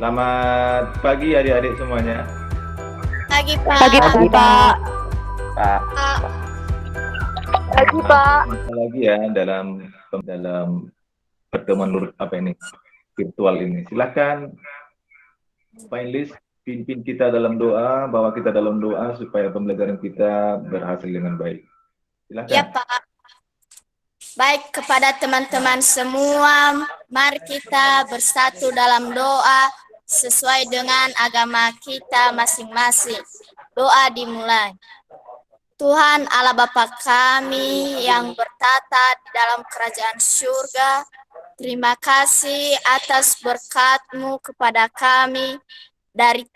Selamat pagi adik-adik semuanya. Pagi, Pagi, Pak. Pak. Pak. Pagi, Pak. Jumpa lagi ya dalam pertemuan virtual ini. Silakan Pak Inlis pimpin kita dalam doa, bawa kita dalam doa supaya pembelajaran kita berhasil dengan baik. Ya, Silakan. Pak. Baik, kepada teman-teman semua, mari kita bersatu dalam doa sesuai dengan agama kita masing-masing. Doa dimulai. Tuhan Allah Bapa kami yang bertata di dalam kerajaan surga, terima kasih atas berkat-Mu kepada kami dari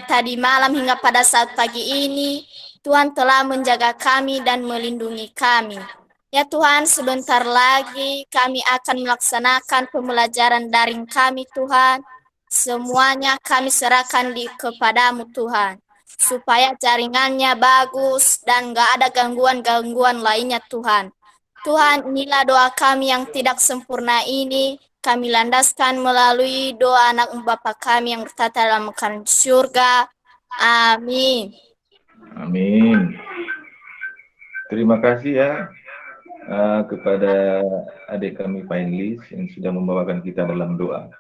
tadi malam hingga pada saat pagi ini. Tuhan telah menjaga kami dan melindungi kami. Ya Tuhan, sebentar lagi kami akan melaksanakan pembelajaran daring kami Tuhan. Semuanya kami serahkan kepadamu Tuhan, supaya jaringannya bagus dan gak ada gangguan-gangguan lainnya Tuhan. Tuhan, inilah doa kami yang tidak sempurna ini, kami landaskan melalui doa anak Bapa kami yang bertata dalam kerajaan surga. Amin. Amin. Terima kasih ya kepada adik kami Pak Inlis yang sudah membawakan kita dalam doa.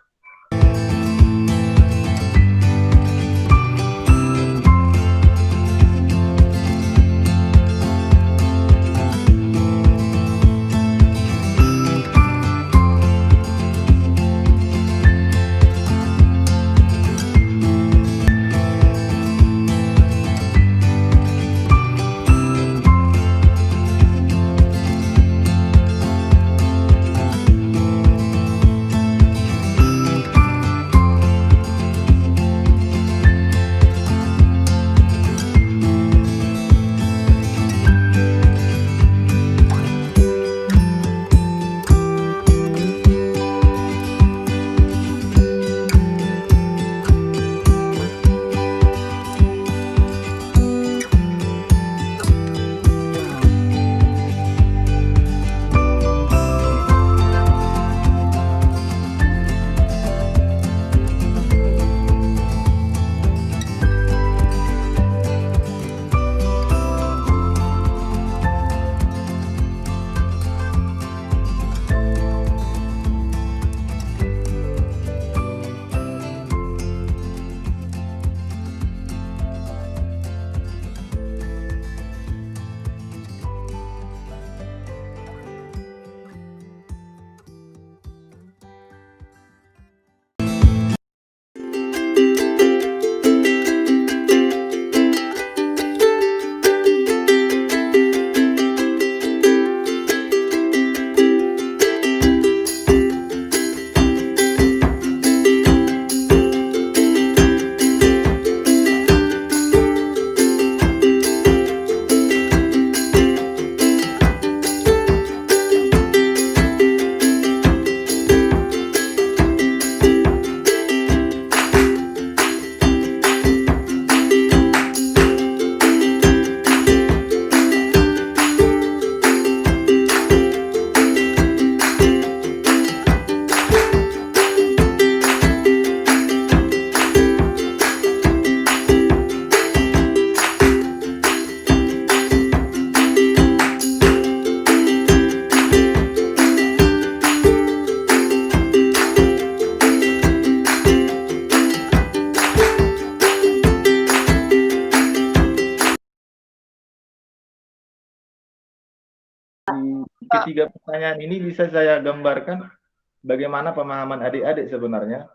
Ketiga pertanyaan ini bisa saya gambarkan bagaimana pemahaman adik-adik sebenarnya.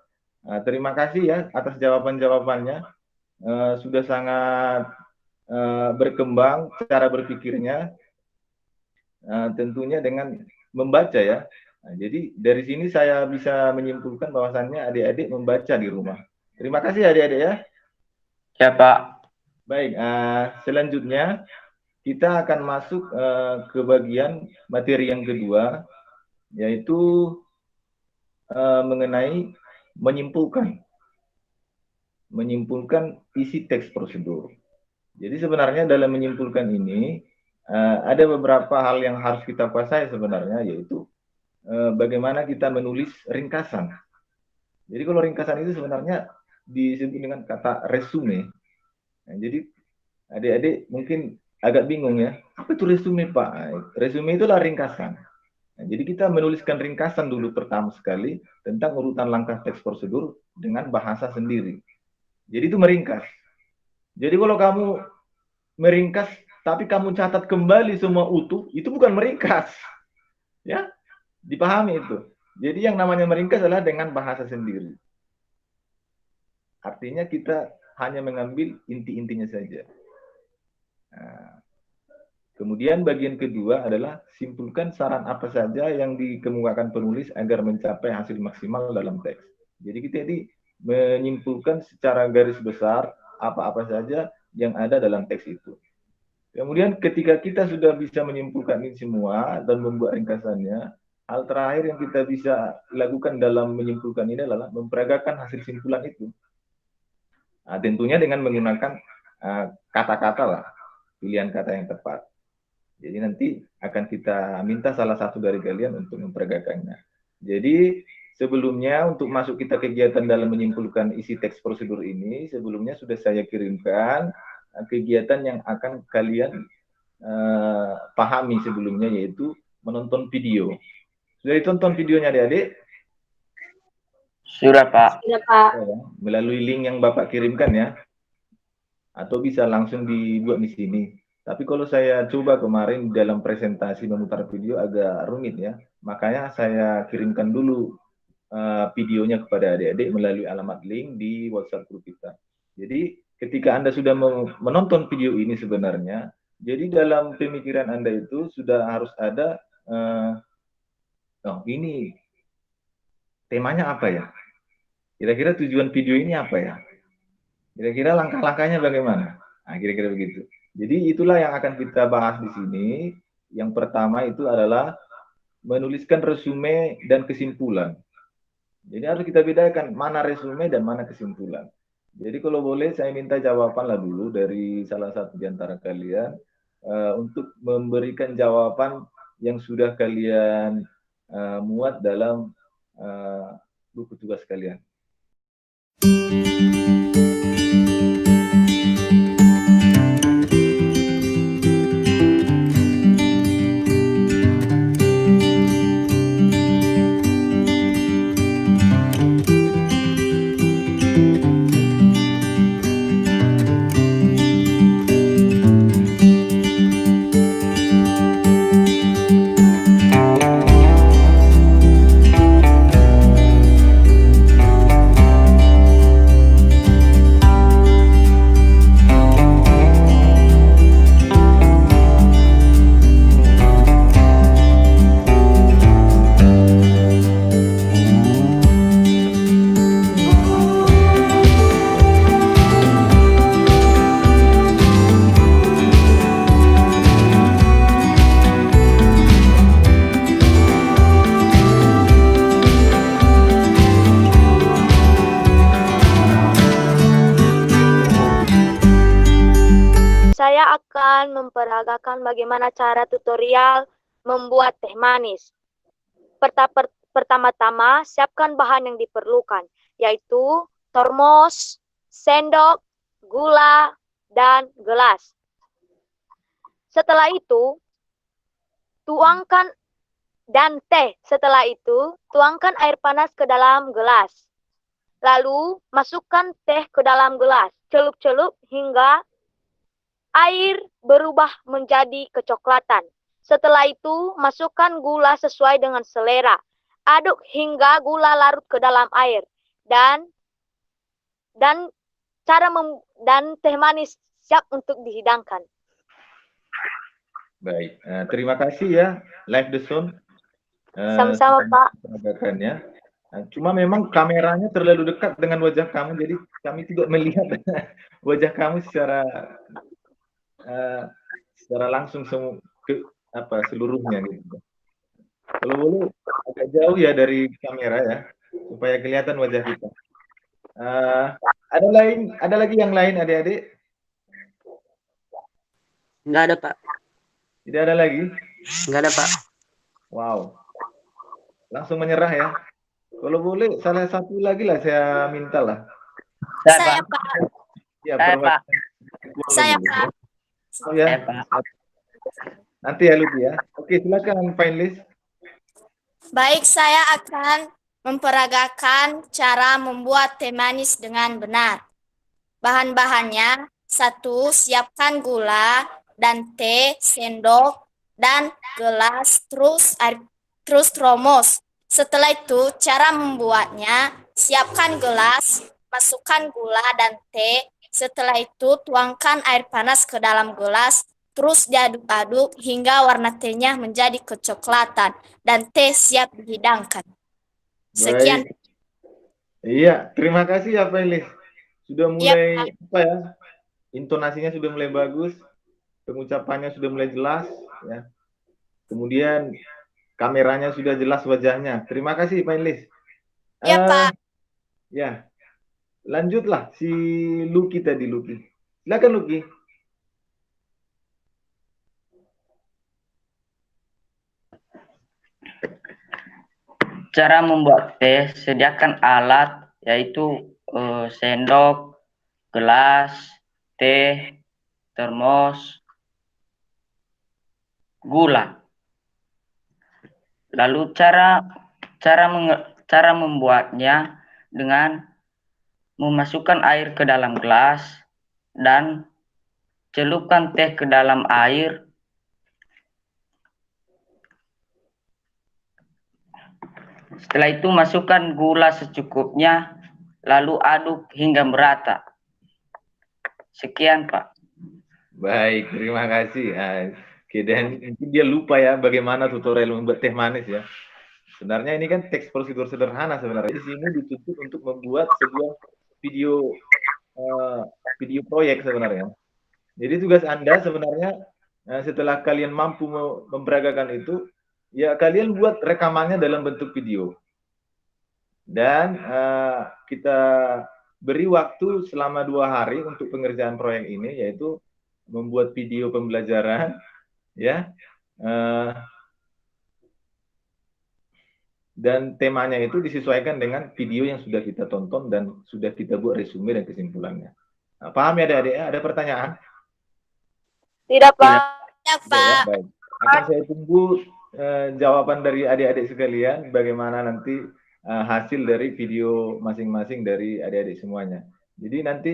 Terima kasih ya atas jawaban-jawabannya. Sudah sangat berkembang cara berpikirnya, tentunya dengan membaca ya. Jadi dari sini saya bisa menyimpulkan bahwasannya adik-adik membaca di rumah. Terima kasih adik-adik ya. Ya, Pak. Baik, selanjutnya kita akan masuk ke bagian materi yang kedua, yaitu mengenai menyimpulkan isi teks prosedur. Jadi sebenarnya dalam menyimpulkan ini ada beberapa hal yang harus kita kuasai sebenarnya, yaitu bagaimana kita menulis ringkasan. Jadi kalau ringkasan itu sebenarnya disebut dengan kata resume. Nah, jadi adik-adik mungkin agak bingung ya, apa itu resume Pak? Resume itulah ringkasan. Nah, jadi kita menuliskan ringkasan dulu pertama sekali tentang urutan langkah teks prosedur dengan bahasa sendiri. Jadi itu meringkas. Jadi kalau kamu meringkas tapi kamu catat kembali semua utuh, itu bukan meringkas. Ya, dipahami itu. Jadi yang namanya meringkas adalah dengan bahasa sendiri. Artinya kita hanya mengambil inti-intinya saja. Nah, kemudian bagian kedua adalah simpulkan saran apa saja yang dikemukakan penulis agar mencapai hasil maksimal dalam teks. Jadi kita ini menyimpulkan secara garis besar apa-apa saja yang ada dalam teks itu. Kemudian ketika kita sudah bisa menyimpulkan ini semua dan membuat ringkasannya, hal terakhir yang kita bisa lakukan dalam menyimpulkan ini adalah memperagakan hasil simpulan itu. Nah, tentunya dengan menggunakan kata-kata lah, pilihan kata yang tepat. Jadi nanti akan kita minta salah satu dari kalian untuk memperagakannya. Jadi sebelumnya untuk masuk kita kegiatan dalam menyimpulkan isi teks prosedur ini, sebelumnya sudah saya kirimkan kegiatan yang akan kalian pahami sebelumnya, yaitu menonton video. Sudah ditonton videonya adik-adik? Sudah, Pak. Sudah, Pak. Melalui link yang Bapak kirimkan ya. Atau bisa langsung dibuat di sini. Tapi kalau saya coba kemarin dalam presentasi memutar video agak rumit ya. Makanya saya kirimkan dulu videonya kepada adik-adik melalui alamat link di WhatsApp grup kita. Jadi ketika Anda sudah menonton video ini sebenarnya, jadi dalam pemikiran Anda itu sudah harus ada, ini temanya apa ya? Kira-kira tujuan video ini apa ya? Kira-kira langkah-langkahnya bagaimana? Nah, kira-kira begitu. Jadi itulah yang akan kita bahas di sini. Yang pertama itu adalah menuliskan resume dan kesimpulan. Jadi harus kita bedakan mana resume dan mana kesimpulan. Jadi kalau boleh saya minta jawabanlah dulu dari salah satu di antara kalian untuk memberikan jawaban yang sudah kalian muat dalam buku tugas kalian. Saya akan memperagakan bagaimana cara tutorial membuat teh manis. Pertama-tama, siapkan bahan yang diperlukan, yaitu termos, sendok, gula, dan gelas. Setelah itu, tuangkan tuangkan air panas ke dalam gelas. Lalu, masukkan teh ke dalam gelas, celup-celup hingga air berubah menjadi kecoklatan. Setelah itu, masukkan gula sesuai dengan selera. Aduk hingga gula larut ke dalam air. Dan teh manis siap untuk dihidangkan. Baik, terima kasih ya, Live the Sound. Sama-sama, Pak. Ya. Cuma memang kameranya terlalu dekat dengan wajah kamu, jadi kami tidak melihat wajah kamu secara langsung seluruhnya gitu. Kalau boleh agak jauh ya dari kamera ya, supaya kelihatan wajah kita. Ada lagi yang lain adik-adik? Enggak ada, Pak. Tidak ada lagi? Enggak ada, Pak. Wow. Langsung menyerah ya? Kalau boleh salah satu lagi lah saya minta lah. Saya, Pak. Pak. Ya, Saya, Pak. perwakilan Saya, dulu. Pak. Oh ya, Pak. nanti ya Lutfi ya. Oke, silakan finalist. Baik, saya akan memperagakan cara membuat teh manis dengan benar. Bahan-bahannya, 1. Siapkan gula dan teh, sendok, dan gelas, terus termos. Setelah itu, cara membuatnya, siapkan gelas, masukkan gula dan teh. Setelah itu, tuangkan air panas ke dalam gelas, terus diaduk-aduk hingga warna tehnya menjadi kecoklatan dan teh siap dihidangkan. Sekian. Baik. Iya, terima kasih ya finalist. Sudah mulai apa ya? Intonasinya sudah mulai bagus, pengucapannya sudah mulai jelas ya. Kemudian kameranya sudah jelas wajahnya. Terima kasih finalist. Ya, Pak. Ya. Lanjutlah si Lucky tadi, Lucky. Silakan Lucky. Cara membuat teh, sediakan alat yaitu sendok, gelas, teh, termos, gula. Lalu cara membuatnya dengan memasukkan air ke dalam gelas dan celupkan teh ke dalam air. Setelah itu masukkan gula secukupnya, lalu aduk hingga merata. Sekian, Pak. Baik, terima kasih. Oke, dan mungkin dia lupa ya bagaimana tutorial membuat teh manis ya. Sebenarnya ini kan teks prosedur sederhana sebenarnya. Di sini dituntut untuk membuat sebuah video video proyek sebenarnya. Jadi tugas Anda sebenarnya setelah kalian mampu memperagakan itu, ya kalian buat rekamannya dalam bentuk video. Dan kita beri waktu selama 2 hari untuk pengerjaan proyek ini, yaitu membuat video pembelajaran, ya, dan temanya itu disesuaikan dengan video yang sudah kita tonton dan sudah kita buat resume dan kesimpulannya. Nah, paham ya adik-adik? Ada pertanyaan? Tidak, Pak. Ya, Ya, Pak. baik. Akan saya tunggu jawaban dari adik-adik sekalian, bagaimana nanti hasil dari video masing-masing dari adik-adik semuanya. Jadi nanti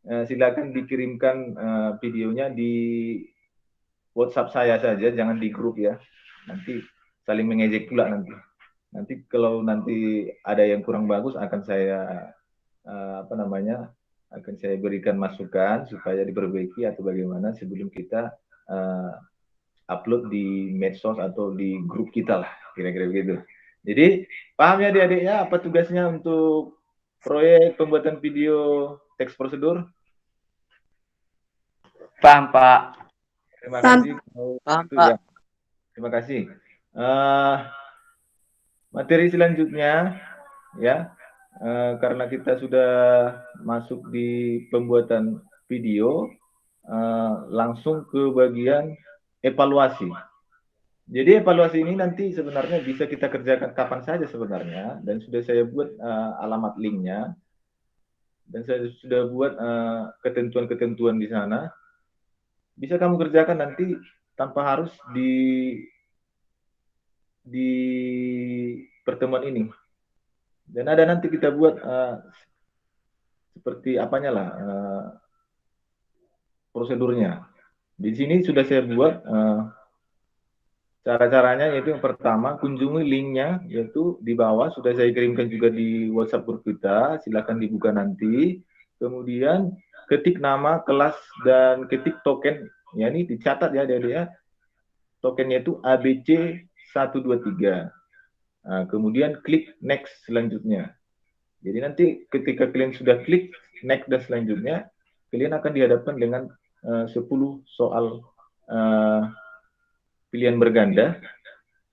silakan dikirimkan videonya di WhatsApp saya saja, jangan di grup ya. Nanti saling mengejek pula nanti. Nanti kalau nanti ada yang kurang bagus akan saya akan saya berikan masukan supaya diperbaiki atau bagaimana sebelum kita upload di medsos atau di grup kita lah, kira-kira begitu. Jadi paham ya adik-adik ya apa tugasnya untuk proyek pembuatan video teks prosedur? Paham, Pak. Terima kasih. Paham, Itu Pak. ya. Terima kasih. Materi selanjutnya ya, karena kita sudah masuk di pembuatan video, langsung ke bagian evaluasi. Jadi evaluasi ini nanti sebenarnya bisa kita kerjakan kapan saja sebenarnya, dan sudah saya buat alamat linknya, dan saya sudah buat ketentuan-ketentuan di sana. Bisa kamu kerjakan nanti tanpa harus di pertemuan ini. Dan ada nanti kita buat seperti apanya lah prosedurnya. Di sini sudah saya buat cara-caranya, yaitu yang pertama kunjungi linknya, yaitu di bawah sudah saya kirimkan juga di WhatsApp grup kita, silakan dibuka nanti. Kemudian ketik nama kelas dan ketik token, ya ini dicatat ya dia tokennya itu ABC 123. Nah, kemudian klik next selanjutnya. Jadi nanti ketika kalian sudah klik next dan selanjutnya, kalian akan dihadapkan dengan 10 soal pilihan berganda,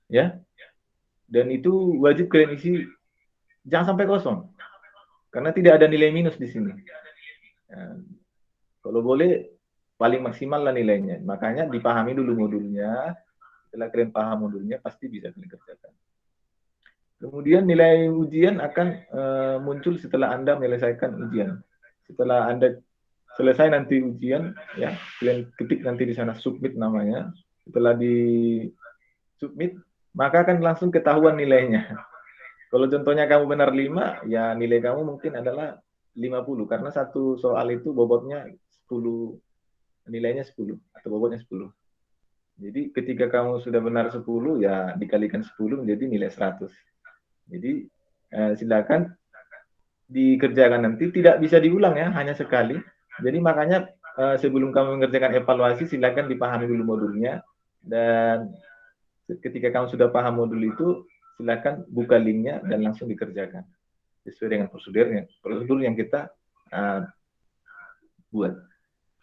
ya. Dan itu wajib kalian isi, jangan sampai kosong, karena tidak ada nilai minus di sini. Nah, kalau boleh paling maksimal lah nilainya. Makanya dipahami dulu modulnya. Setelah kalian paham modulnya, pasti bisa kalian kerjakan. Kemudian nilai ujian akan muncul setelah Anda menyelesaikan ujian. Setelah Anda selesai nanti ujian, ya, kalian ketik nanti di sana submit namanya. Setelah di submit, maka akan langsung ketahuan nilainya. Kalau contohnya kamu benar 5, ya nilai kamu mungkin adalah 50 karena satu soal itu bobotnya 10, nilainya 10 atau bobotnya 10. Jadi ketika kamu sudah benar 10, ya dikalikan 10 menjadi nilai 100. Jadi silakan dikerjakan nanti, tidak bisa diulang ya, hanya sekali. Jadi makanya sebelum kamu mengerjakan evaluasi, silakan dipahami dulu modulnya, dan ketika kamu sudah paham modul itu, silakan buka linknya dan langsung dikerjakan sesuai dengan prosedur yang kita buat.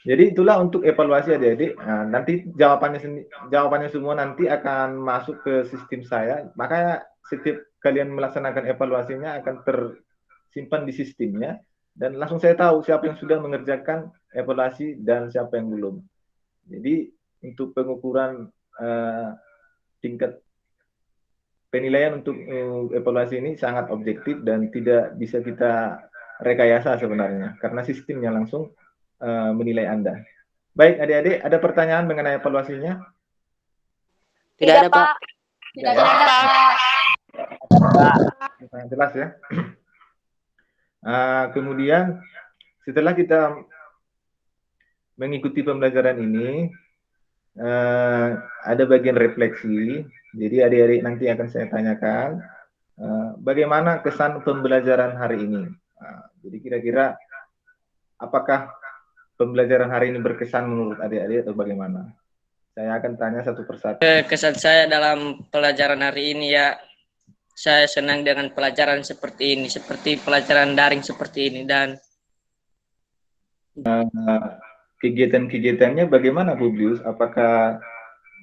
Jadi itulah untuk evaluasi adik-adik. Nanti jawabannya semua nanti akan masuk ke sistem saya. Maka setiap kalian melaksanakan evaluasinya akan tersimpan di sistemnya, dan langsung saya tahu siapa yang sudah mengerjakan evaluasi dan siapa yang belum. Jadi untuk pengukuran tingkat penilaian untuk evaluasi ini sangat objektif dan tidak bisa kita rekayasa sebenarnya, karena sistemnya langsung menilai Anda. Baik adik-adik, ada pertanyaan mengenai evaluasinya? Tidak ada, Pak. Tidak ada, Pak. Sangat jelas ya. Kemudian setelah kita mengikuti pembelajaran ini, ada bagian refleksi. Jadi adik-adik nanti akan saya tanyakan bagaimana kesan pembelajaran hari ini. Jadi kira-kira apakah pembelajaran hari ini berkesan menurut adik-adik atau bagaimana? Saya akan tanya satu persatu. Kesan saya dalam pelajaran hari ini ya, saya senang dengan pelajaran seperti ini, seperti pelajaran daring seperti ini. Dan kegiatan-kegiatannya bagaimana, Publius? Apakah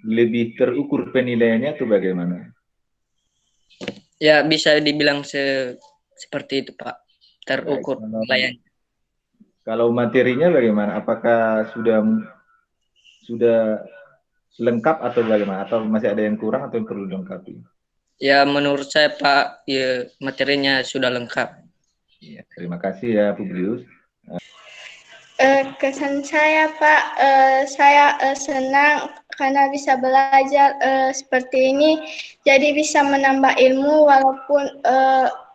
lebih terukur penilaiannya atau bagaimana? ya bisa dibilang seperti itu, Pak. Terukur penilaian. Kalau materinya bagaimana? Apakah sudah lengkap atau bagaimana? Atau masih ada yang kurang atau yang perlu dilengkapi? Ya menurut saya, Pak, ya materinya sudah lengkap. Ya, terima kasih ya Publius. Kesan saya, Pak, saya senang karena bisa belajar seperti ini, jadi bisa menambah ilmu walaupun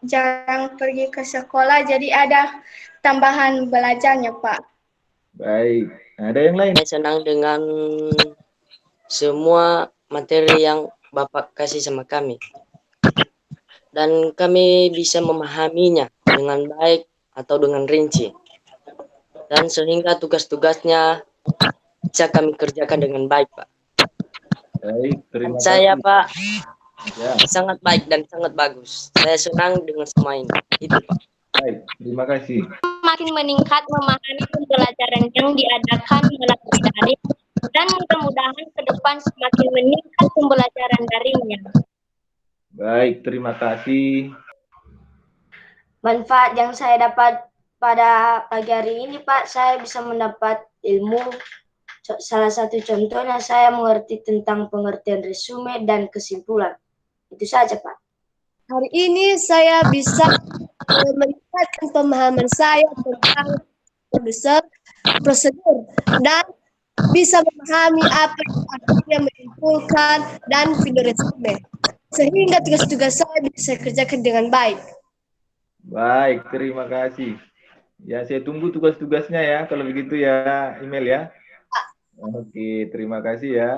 jarang pergi ke sekolah, jadi ada tambahan belajarnya, Pak. Baik, ada yang lain? Saya senang dengan semua materi yang Bapak kasih sama kami. Dan kami bisa memahaminya dengan baik atau dengan rinci. Dan sehingga tugas-tugasnya bisa kami kerjakan dengan baik, Pak. Baik, terima kasih. Saya, Pak, Ya. sangat baik dan sangat bagus. Saya senang dengan semua ini. Itu, Pak. Baik, terima kasih. Makin meningkat memahami pembelajaran yang diadakan melalui daring, dan mudah-mudahan ke depan semakin meningkat pembelajaran daringnya. Baik, terima kasih. Manfaat yang saya dapat pada pagi hari ini, Pak, saya bisa mendapat ilmu. Salah satu contohnya saya mengerti tentang pengertian resume dan kesimpulan. Itu saja, Pak. Hari ini saya bisa meningkatkan pemahaman saya tentang prosedur dan bisa memahami apa yang akhirnya menyimpulkan dan video resume, sehingga tugas-tugas saya bisa kerjakan dengan baik. Baik, terima kasih. Ya, saya tunggu tugas-tugasnya ya, kalau begitu ya, email ya. Oke, terima kasih ya.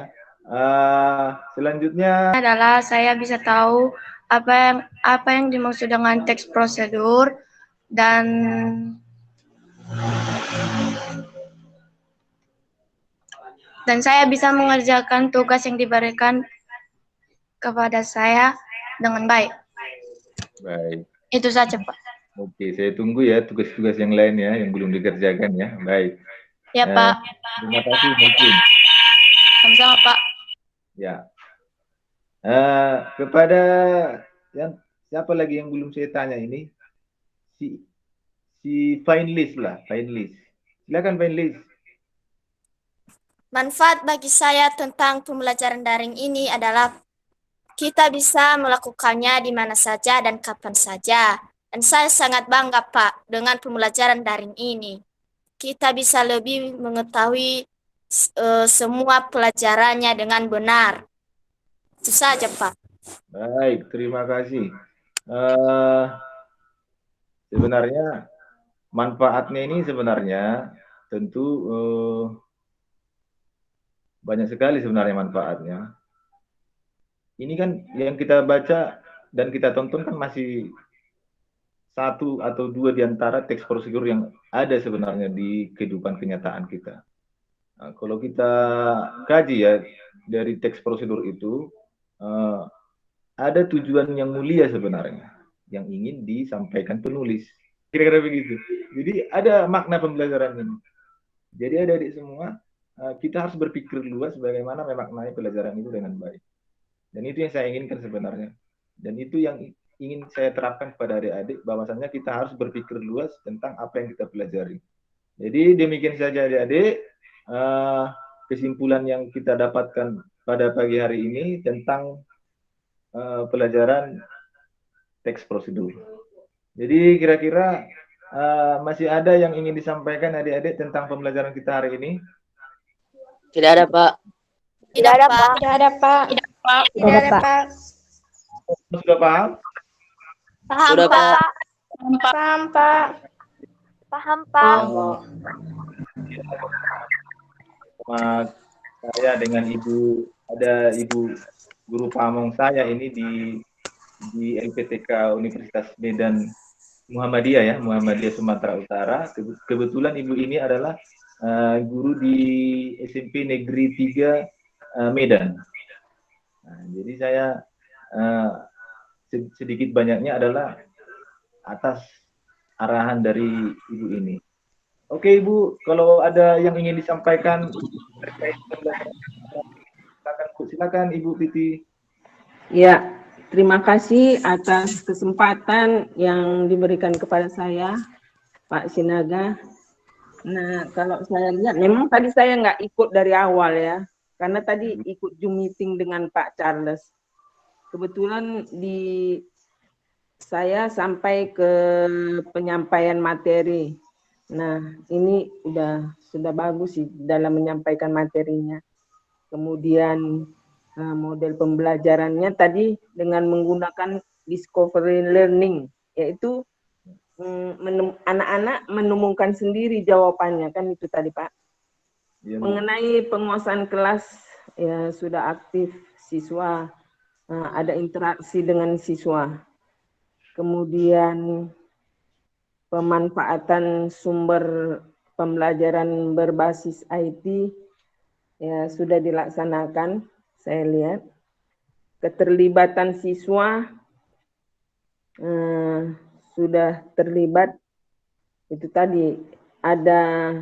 Selanjutnya Adalah saya bisa tahu apa yang dimaksud dengan teks prosedur, dan saya bisa mengerjakan tugas yang diberikan kepada saya dengan baik. baik. Itu saja, Pak. Oke, saya tunggu ya tugas-tugas yang lain ya, yang belum dikerjakan ya. Baik. Ya, Pak. Terima kasih, mungkin. Sama-sama, Pak. Ya. Kepada yang siapa lagi yang belum saya tanya ini? Si finalist lah, finalist. Silakan finalist. Manfaat bagi saya tentang pembelajaran daring ini adalah Kita bisa melakukannya di mana saja dan kapan saja. Dan saya sangat bangga, Pak, dengan pembelajaran daring ini. Kita bisa lebih mengetahui semua pelajarannya dengan benar. Itu saja, Pak. Baik, terima kasih. Sebenarnya manfaatnya ini sebenarnya tentu banyak sekali sebenarnya manfaatnya. Ini kan yang kita baca dan kita tonton kan masih satu atau dua di antara teks prosedur yang ada sebenarnya di kehidupan kenyataan kita. Nah, kalau kita kaji ya dari teks prosedur itu ada tujuan yang mulia sebenarnya yang ingin disampaikan penulis. Kira-kira begitu. Jadi ada makna pembelajaran ini. Jadi adik-adik semua kita harus berpikir luas bagaimana memaknai pelajaran itu dengan baik. Dan itu yang saya inginkan sebenarnya. Dan itu yang ingin saya terapkan kepada adik-adik, bahwasannya kita harus berpikir luas tentang apa yang kita pelajari. Jadi demikian saja adik-adik, kesimpulan yang kita dapatkan pada pagi hari ini tentang pelajaran teks prosedur. Jadi kira-kira masih ada yang ingin disampaikan adik-adik tentang pembelajaran kita hari ini? Tidak ada, Pak. Tidak ada, Pak. Tidak ada, Pak. Tidak ada, Pak. Sudah paham? Paham, Sudah, Pak. Paham, Pak. Paham, Pak. Sama saya dengan Ibu, ada Ibu guru pamong saya ini di LPTK Universitas Medan Muhammadiyah ya, Muhammadiyah Sumatera Utara. Kebetulan Ibu ini adalah guru di SMP Negeri 3 Medan. Nah, jadi saya sedikit banyaknya adalah atas arahan dari Ibu ini. Oke Ibu, kalau ada yang ingin disampaikan terkait pembelajaran, silakan Ibu Titi. Ya, terima kasih atas kesempatan yang diberikan kepada saya, Pak Sinaga. Nah, kalau saya lihat, memang tadi saya nggak ikut dari awal ya, karena tadi ikut Zoom meeting dengan Pak Charles. Kebetulan saya sampai ke penyampaian materi. Nah, ini sudah bagus sih dalam menyampaikan materinya. Kemudian model pembelajarannya tadi dengan menggunakan discovery learning, yaitu anak-anak menemukan sendiri jawabannya, kan itu tadi Pak. Ya, mengenai penguasaan kelas ya sudah aktif siswa, ada interaksi dengan siswa. Kemudian pemanfaatan sumber pembelajaran berbasis IT ya sudah dilaksanakan, saya lihat. Keterlibatan siswa sudah terlibat, itu tadi ada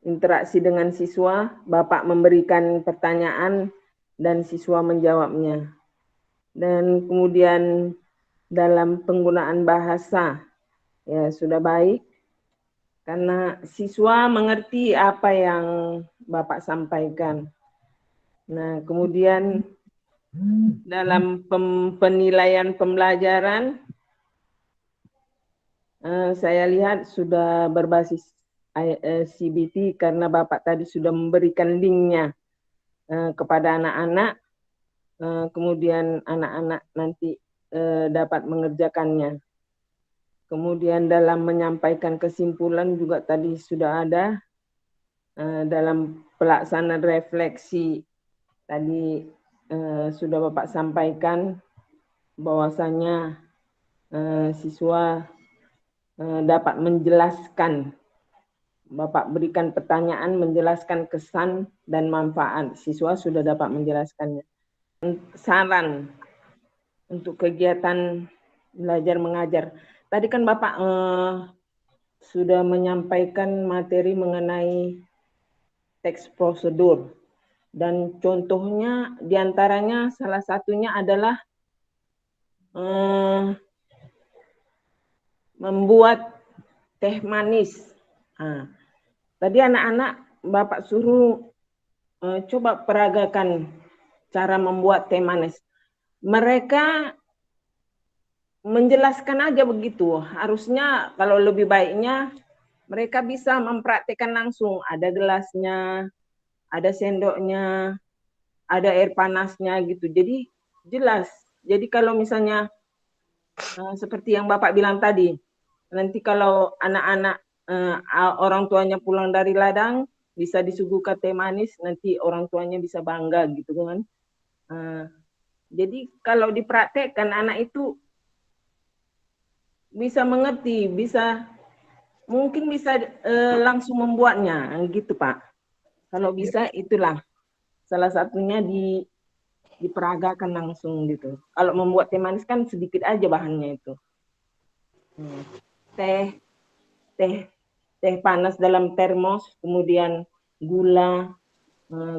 interaksi dengan siswa, Bapak memberikan pertanyaan dan siswa menjawabnya. Dan kemudian dalam penggunaan bahasa ya sudah baik, karena siswa mengerti apa yang Bapak sampaikan. Nah, kemudian dalam penilaian pembelajaran, saya lihat sudah berbasis CBT karena Bapak tadi sudah memberikan linknya kepada anak-anak, kemudian anak-anak nanti dapat mengerjakannya. Kemudian dalam menyampaikan kesimpulan juga tadi sudah ada, dalam pelaksanaan refleksi tadi sudah Bapak sampaikan bahwasanya siswa dapat menjelaskan, Bapak berikan pertanyaan, menjelaskan kesan dan manfaat. Siswa sudah dapat menjelaskannya. Saran untuk kegiatan belajar mengajar. Tadi kan Bapak sudah menyampaikan materi mengenai teks prosedur. Dan contohnya diantaranya salah satunya adalah membuat teh manis. Tadi anak-anak Bapak suruh coba peragakan cara membuat teh manis. mereka menjelaskan aja begitu. Harusnya kalau lebih baiknya mereka bisa mempraktikkan langsung. Ada gelasnya, ada sendoknya, ada air panasnya gitu. Jadi jelas. Jadi kalau misalnya seperti yang Bapak bilang tadi, nanti kalau anak-anak orang tuanya pulang dari ladang bisa disuguhkan teh manis, nanti orang tuanya bisa bangga gitu kan. Jadi kalau dipraktekkan anak itu bisa mengerti, mungkin bisa langsung membuatnya gitu Pak. Kalau bisa itulah salah satunya diperagakan langsung gitu. Kalau membuat teh manis kan sedikit aja bahannya itu. Teh panas dalam termos, kemudian gula,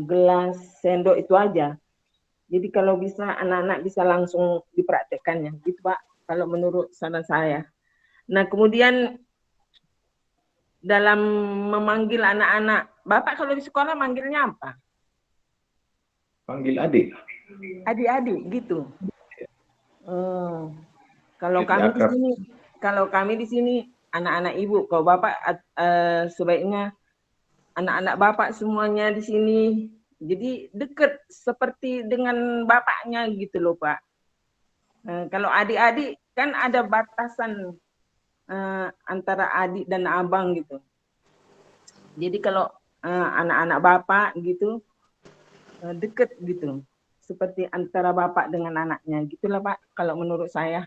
gelas, sendok itu aja. Jadi kalau bisa anak-anak bisa langsung dipraktekkannya gitu Pak. Kalau menurut saran saya. Nah kemudian dalam memanggil anak-anak, Bapak kalau di sekolah manggilnya apa? Panggil adik. Adik-adik gitu. Kalau kami di sini anak-anak ibu. Kalau Bapak sebaiknya anak-anak Bapak semuanya di sini. Jadi dekat seperti dengan bapaknya gitu loh Pak. Kalau adik-adik kan ada batasan antara adik dan abang gitu. Jadi kalau anak-anak bapak gitu deket gitu, seperti antara bapak dengan anaknya gitulah Pak. Kalau menurut saya.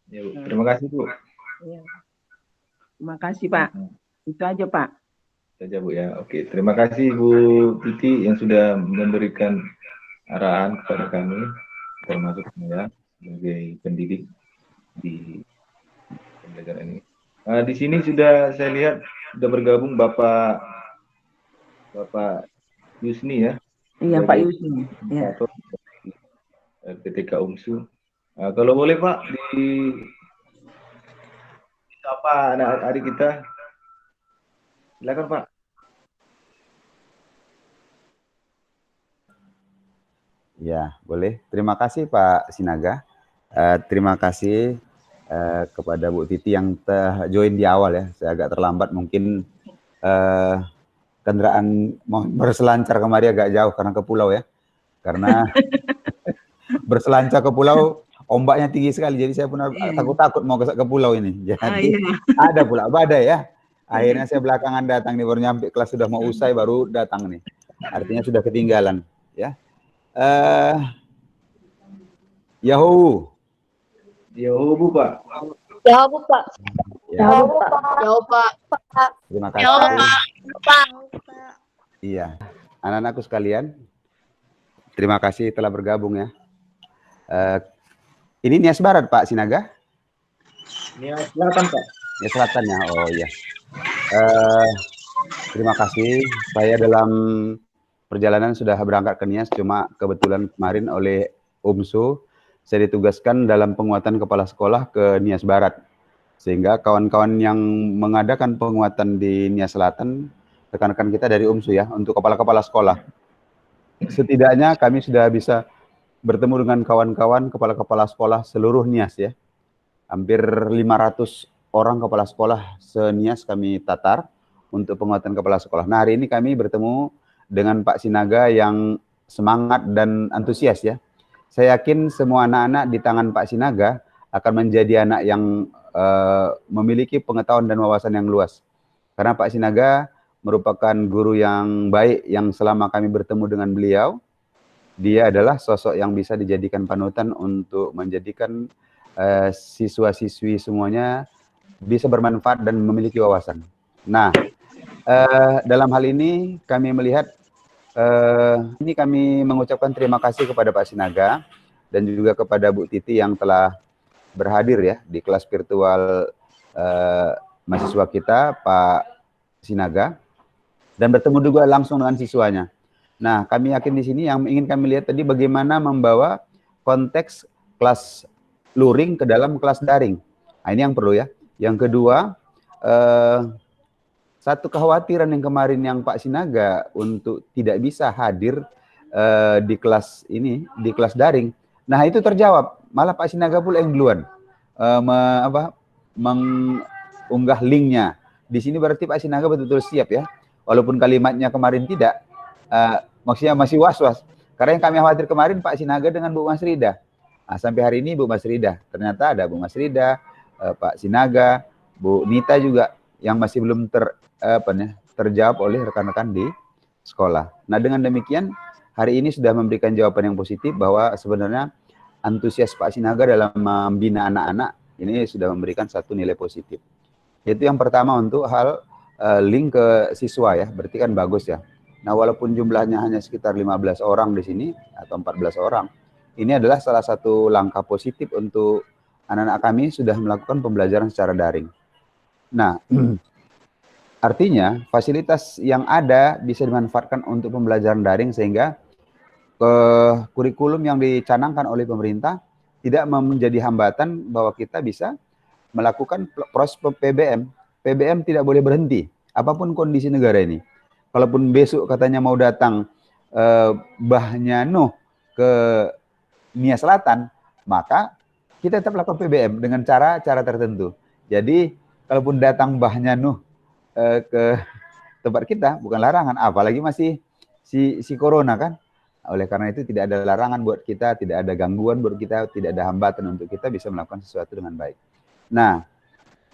Ya, Bu. Terima kasih Bu. Ya. Terima kasih Pak. Itu aja Pak. Saja Bu ya. Oke, terima kasih Bu Titi yang sudah memberikan arahan kepada kami, termasuk saya sebagai pendidik di pembelajaran ini. Di sini sudah saya lihat sudah bergabung Bapak Yusni ya. Iya Pak Yusni. Ya. PTK UMSU. Kalau boleh Pak apa adik kita? Silakan Pak. Ya, boleh. Terima kasih Pak Sinaga. Terima kasih kepada Bu Titi yang join di awal ya. Saya agak terlambat, mungkin kendaraan mau berselancar kemari agak jauh karena ke pulau ya. Karena berselancar ke pulau ombaknya tinggi sekali, jadi saya pun takut-takut mau ke pulau ini. Jadi ada pula badai ya. Akhirnya saya belakangan datang nih, baru nyampe kelas sudah mau usai baru datang nih. Artinya sudah ketinggalan ya. Yahoo Bu Pak. Yahoo Pak. Yahoo Pak. Terima kasih. Iya, anak-anakku sekalian, terima kasih telah bergabung ya. Ini Nias Barat Pak Sinaga? Nias Selatan Pak. Nias Selatan ya, oh iya. Terima kasih. Saya dalam perjalanan sudah berangkat ke Nias, cuma kebetulan kemarin oleh UMSU saya ditugaskan dalam penguatan kepala sekolah ke Nias Barat. Sehingga kawan-kawan yang mengadakan penguatan di Nias Selatan, rekan-rekan kita dari UMSU ya, untuk kepala-kepala sekolah. Setidaknya kami sudah bisa bertemu dengan kawan-kawan kepala-kepala sekolah seluruh Nias ya. Hampir 500 orang kepala sekolah se-Nias kami tatar untuk penguatan kepala sekolah. Nah, hari ini kami bertemu dengan Pak Sinaga yang semangat dan antusias ya. Saya yakin semua anak-anak di tangan Pak Sinaga akan menjadi anak yang memiliki pengetahuan dan wawasan yang luas. Karena Pak Sinaga merupakan guru yang baik yang selama kami bertemu dengan beliau, dia adalah sosok yang bisa dijadikan panutan untuk menjadikan siswa-siswi semuanya bisa bermanfaat dan memiliki wawasan. Nah, dalam hal ini kami melihat, ini kami mengucapkan terima kasih kepada Pak Sinaga dan juga kepada Bu Titi yang telah berhadir ya di kelas virtual mahasiswa kita, Pak Sinaga, dan bertemu juga langsung dengan siswanya. Nah, kami yakin di sini yang ingin kami lihat tadi bagaimana membawa konteks kelas luring ke dalam kelas daring. Nah, ini yang perlu ya. Yang kedua, satu kekhawatiran yang kemarin yang Pak Sinaga untuk tidak bisa hadir di kelas ini, di kelas daring, Nah, itu terjawab. Malah Pak Sinaga pula yang duluan mengunggah linknya. Di sini berarti Pak Sinaga betul-betul siap ya. Walaupun kalimatnya kemarin tidak, maksudnya masih was-was. Karena yang kami khawatir kemarin Pak Sinaga dengan Bu Mas Rida. Nah, sampai hari ini Bu Mas Rida. Ternyata ada Bu Mas Rida, Pak Sinaga, Bu Nita juga yang masih belum terjawab oleh rekan-rekan di sekolah. Nah, dengan demikian hari ini sudah memberikan jawaban yang positif bahwa sebenarnya antusias Pak Sinaga dalam membina anak-anak ini sudah memberikan satu nilai positif. Itu yang pertama untuk hal link ke siswa ya, berarti kan bagus ya. Nah, walaupun jumlahnya hanya sekitar 15 orang di sini atau 14 orang, ini adalah salah satu langkah positif untuk anak-anak kami sudah melakukan pembelajaran secara daring. Nah, artinya fasilitas yang ada bisa dimanfaatkan untuk pembelajaran daring sehingga kurikulum yang dicanangkan oleh pemerintah tidak menjadi hambatan bahwa kita bisa melakukan proses PBM. PBM tidak boleh berhenti, apapun kondisi negara ini. Kalaupun besok katanya mau datang Mbahnya Nuh ke Nia Selatan, maka kita tetap lakukan PBM dengan cara tertentu. Jadi, kalaupun datang Mbahnya Nuh ke tempat kita, bukan larangan, apalagi masih si Corona kan. Oleh karena itu tidak ada larangan buat kita, tidak ada gangguan buat kita, tidak ada hambatan untuk kita bisa melakukan sesuatu dengan baik. Nah,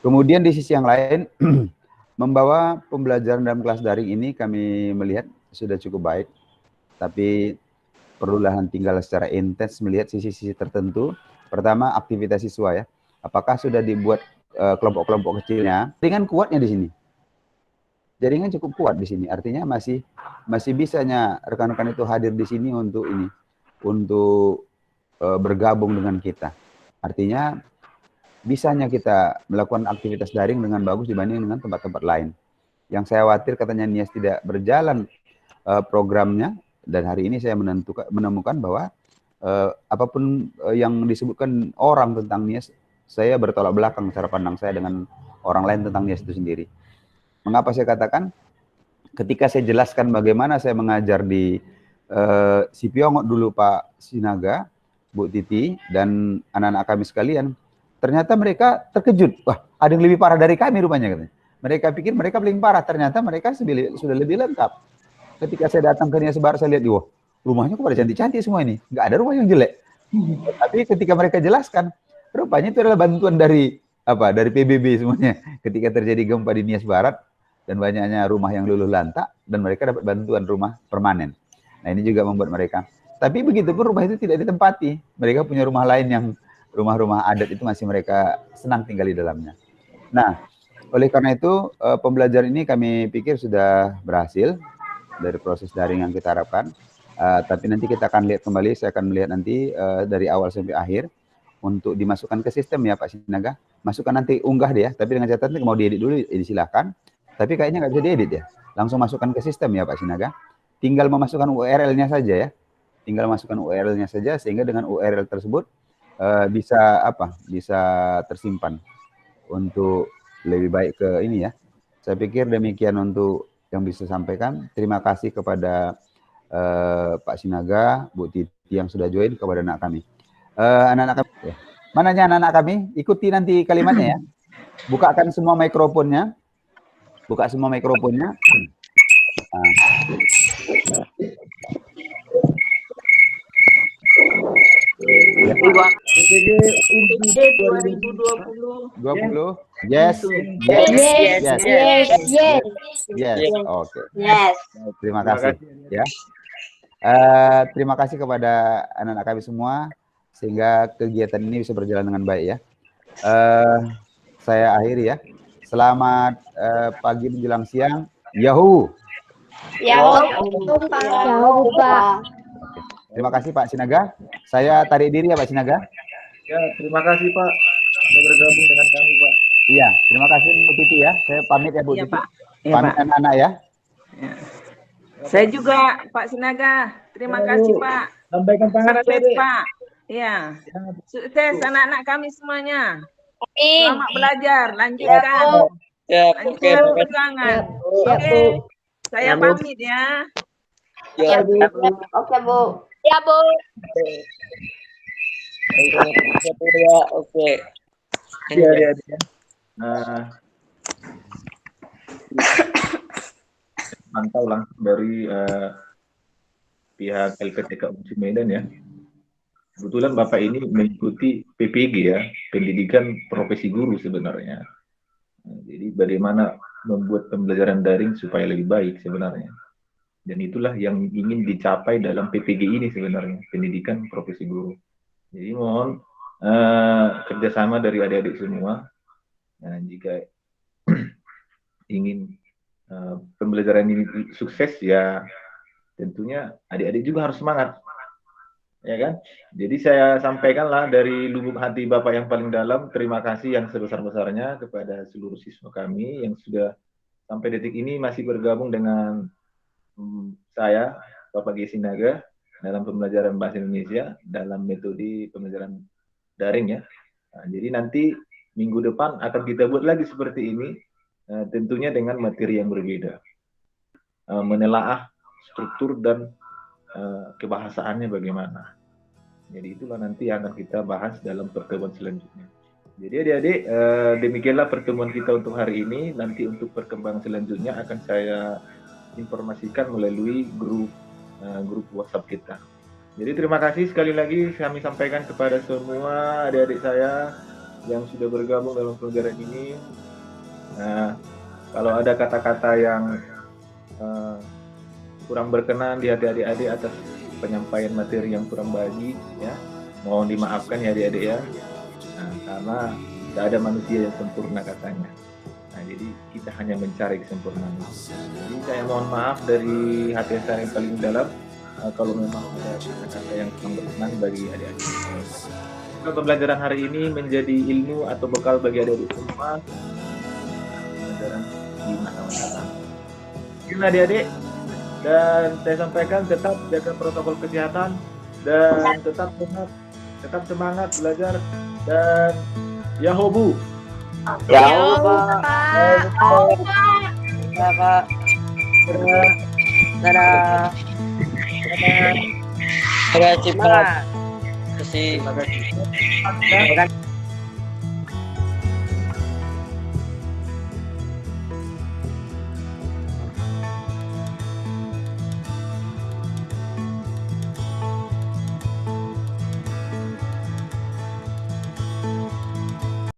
kemudian di sisi yang lain, membawa pembelajaran dalam kelas daring ini kami melihat sudah cukup baik, tapi perlulah tinggal secara intens melihat sisi-sisi tertentu. Pertama, aktivitas siswa ya. Apakah sudah dibuat kelompok-kelompok kecilnya? Jaringan kuatnya di sini. Jaringan cukup kuat di sini. Artinya masih bisanya rekan-rekan itu hadir di sini untuk bergabung dengan kita. Artinya bisanya kita melakukan aktivitas daring dengan bagus dibanding dengan tempat-tempat lain. Yang saya khawatir katanya Nias tidak berjalan programnya, dan hari ini saya menemukan bahwa apapun yang disebutkan orang tentang Nias, saya bertolak belakang cara pandang saya dengan orang lain tentang Nias itu sendiri. Mengapa saya katakan? Ketika saya jelaskan bagaimana saya mengajar di Sipiongot dulu Pak Sinaga, Bu Titi, dan anak-anak kami sekalian, ternyata mereka terkejut. Wah, ada yang lebih parah dari kami rupanya, katanya. Mereka pikir mereka paling parah, ternyata mereka sudah lebih lengkap. Ketika saya datang ke Nia Sebar, saya lihat, wah, rumahnya kok pada cantik-cantik semua ini. Nggak ada rumah yang jelek. Tapi ketika mereka jelaskan, rupanya itu adalah bantuan dari PBB semuanya. Ketika terjadi gempa di Nias Barat, dan banyaknya rumah yang luluh lantak, dan mereka dapat bantuan rumah permanen. Nah, ini juga membuat mereka. Tapi begitu pun rumah itu tidak ditempati. Mereka punya rumah lain yang rumah-rumah adat itu masih mereka senang tinggal di dalamnya. Nah, oleh karena itu pembelajaran ini kami pikir sudah berhasil dari proses daring yang kita harapkan. Tapi nanti kita akan lihat kembali, saya akan melihat nanti dari awal sampai akhir untuk dimasukkan ke sistem ya Pak Sinaga. Masukkan nanti unggah dia, tapi dengan catatan mau diedit dulu silakan. Tapi kayaknya nggak bisa diedit ya. Langsung masukkan ke sistem ya Pak Sinaga. Tinggal memasukkan URL-nya saja ya. Tinggal masukkan URL-nya saja sehingga dengan URL tersebut bisa tersimpan untuk lebih baik ke ini ya. Saya pikir demikian untuk yang bisa sampaikan. Terima kasih kepada Pak Sinaga, Bu Titi yang sudah join, kepada anak kami. Anak-anak kami, ya. Mananya anak-anak kami? Ikuti nanti kalimatnya ya. Bukakan semua mikrofonnya. Buka semua mikrofonnya. PTG 2020. Yes. Oke. Yes. Terima kasih ya. Terima kasih kepada anak-anak kami semua sehingga kegiatan ini bisa berjalan dengan baik ya. Saya akhiri ya. Selamat pagi menjelang siang. Yahoo. Yahoo, Pak. Terima kasih Pak Sinaga. Saya tarik diri ya Pak Sinaga. Ya, terima kasih Pak sudah bergabung dengan kami Pak. Iya, terima kasih Bu Titi ya. Saya pamit ya Bu Titi. Pak. Ya, pamit anak-anak ya. Saya juga Pak Sinaga. Terima kasih Pak. Sampaikan tangan Sukses Pak. Iya. Sukses anak-anak kami semuanya. Selamat belajar. Lanjutkan. Lanjutkan perjuangan. Oke. Saya pamit ya. Oke, Bu. Ya, Bu. Oke. Iya, iya, iya. Nah, mantau langsung dari pihak LPTK UNSI Medan ya. Kebetulan Bapak ini mengikuti PPG ya, Pendidikan Profesi Guru sebenarnya. Nah, jadi bagaimana membuat pembelajaran daring supaya lebih baik sebenarnya. Dan itulah yang ingin dicapai dalam PPG ini sebenarnya, Pendidikan Profesi Guru. Jadi mohon kerjasama dari adik-adik semua. Nah, jika ingin pembelajaran ini sukses ya tentunya adik-adik juga harus semangat, ya kan? Jadi saya sampaikanlah dari lubuk hati Bapak yang paling dalam, terima kasih yang sebesar-besarnya kepada seluruh siswa kami yang sudah sampai detik ini masih bergabung dengan saya, Bapak G. Sinaga, dalam pembelajaran Bahasa Indonesia, dalam metode pembelajaran daring ya. Nah, jadi nanti minggu depan akan kita buat lagi seperti ini, tentunya dengan materi yang berbeda. Menelaah struktur dan kebahasaannya bagaimana. Jadi itulah nanti yang akan kita bahas dalam pertemuan selanjutnya. Jadi adik-adik, demikianlah pertemuan kita untuk hari ini. Nanti untuk perkembangan selanjutnya akan saya informasikan melalui grup WhatsApp kita. Jadi terima kasih sekali lagi kami sampaikan kepada semua adik-adik saya yang sudah bergabung dalam pelajaran ini. Nah, kalau ada kata-kata yang kurang berkenan di hati adik-adik atas penyampaian materi yang kurang baik, ya mohon dimaafkan ya adik-adik ya. Nah, karena tidak ada manusia yang sempurna katanya. Nah, jadi kita hanya mencari kesempurnaan. Jadi saya mohon maaf dari hati saya yang paling dalam kalau memang ada kata-kata yang kurang berkenan bagi adik-adik. Pembelajaran hari ini menjadi ilmu atau bekal bagi adik-adik semua. Pembelajaran di masa mendatang. Terima adik-adik. Dan saya sampaikan tetap jaga protokol kesehatan dan tetap semangat belajar dan Yahobu. Ya, Pak. Dadah. Dadah. Dadah. Terima kasih. Terima kasih.